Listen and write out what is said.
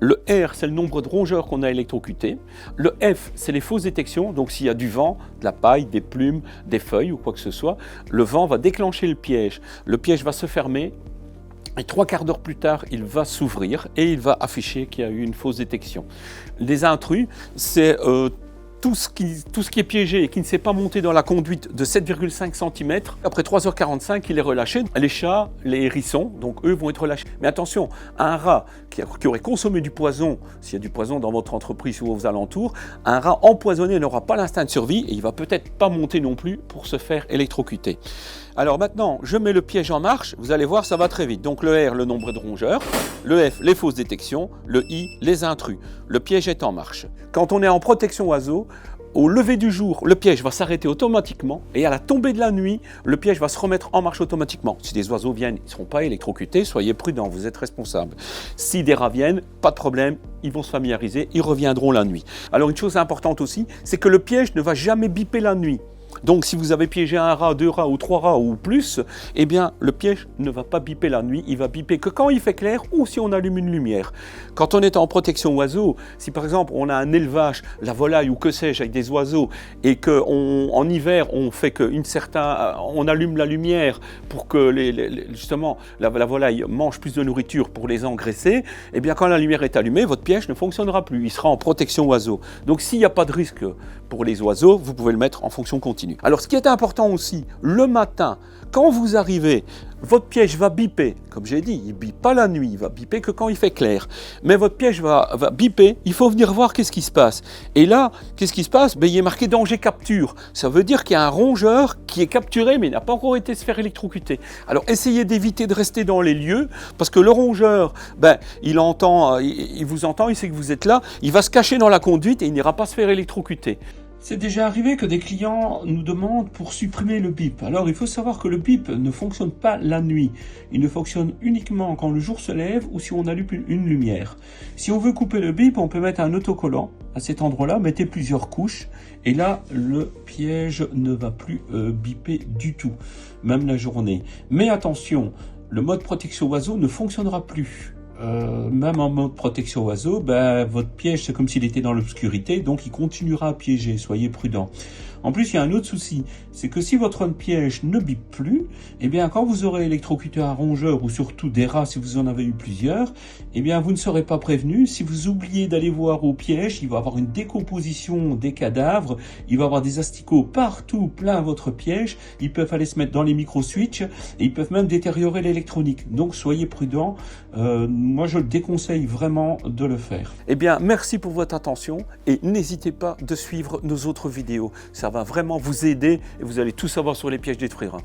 Le R, c'est le nombre de rongeurs qu'on a électrocutés. Le F, c'est les fausses détections. Donc s'il y a du vent, de la paille, des plumes, des feuilles ou quoi que ce soit, le vent va déclencher le piège. Le piège va se fermer. Et 3/4 d'heure plus tard, il va s'ouvrir et il va afficher qu'il y a eu une fausse détection. Les intrus, c'est tout ce qui est piégé et qui ne s'est pas monté dans la conduite de 7,5 cm, après 3h45, il est relâché. Les chats, les hérissons, donc eux vont être relâchés. Mais attention, un rat qui aurait consommé du poison, s'il y a du poison dans votre entreprise ou aux alentours, un rat empoisonné n'aura pas l'instinct de survie et il ne va peut-être pas monter non plus pour se faire électrocuter. Alors maintenant, je mets le piège en marche, vous allez voir, ça va très vite. Donc le R, le nombre de rongeurs, le F, les fausses détections, le I, les intrus. Le piège est en marche. Quand on est en protection oiseau, au lever du jour, le piège va s'arrêter automatiquement et à la tombée de la nuit, le piège va se remettre en marche automatiquement. Si des oiseaux viennent, ils ne seront pas électrocutés, soyez prudents, vous êtes responsables. Si des rats viennent, pas de problème, ils vont se familiariser, ils reviendront la nuit. Alors une chose importante aussi, c'est que le piège ne va jamais biper la nuit. Donc si vous avez piégé un rat, 2 rats ou 3 rats ou plus, eh bien le piège ne va pas biper la nuit, il va biper que quand il fait clair ou si on allume une lumière. Quand on est en protection oiseau, si par exemple on a un élevage, la volaille ou que sais-je avec des oiseaux et qu'en hiver on fait on allume la lumière pour que justement la volaille mange plus de nourriture pour les engraisser, eh bien quand la lumière est allumée, votre piège ne fonctionnera plus, il sera en protection oiseau. Donc s'il n'y a pas de risque pour les oiseaux, vous pouvez le mettre en fonction continue. Alors ce qui est important aussi, le matin, quand vous arrivez, votre piège va biper, comme j'ai dit, il ne bipe pas la nuit, il va biper que quand il fait clair. Mais votre piège va biper, il faut venir voir qu'est-ce qui se passe. Et là, qu'est-ce qui se passe? Il est marqué danger capture. Ça veut dire qu'il y a un rongeur qui est capturé mais il n'a pas encore été se faire électrocuter. Alors essayez d'éviter de rester dans les lieux parce que le rongeur, il vous entend, il sait que vous êtes là, il va se cacher dans la conduite et il n'ira pas se faire électrocuter. C'est déjà arrivé que des clients nous demandent pour supprimer le bip. Alors il faut savoir que le bip ne fonctionne pas la nuit. Il ne fonctionne uniquement quand le jour se lève ou si on allume une lumière. Si on veut couper le bip, on peut mettre un autocollant. À cet endroit-là, mettez plusieurs couches et là, le piège ne va plus biper du tout, même la journée. Mais attention, le mode protection oiseau ne fonctionnera plus. Même en mode protection oiseau, votre piège c'est comme s'il était dans l'obscurité, donc il continuera à piéger, soyez prudents. En plus, il y a un autre souci, c'est que si votre piège ne bip plus, eh bien quand vous aurez électrocuté un rongeur ou surtout des rats si vous en avez eu plusieurs, eh bien vous ne serez pas prévenu. Si vous oubliez d'aller voir au piège, il va y avoir une décomposition des cadavres, il va y avoir des asticots partout plein votre piège, ils peuvent aller se mettre dans les micro-switches et ils peuvent même détériorer l'électronique. Donc soyez prudents, moi je le déconseille vraiment de le faire. Eh bien merci pour votre attention et n'hésitez pas de suivre nos autres vidéos. Ça va vraiment vous aider et vous allez tout savoir sur les pièges détruire.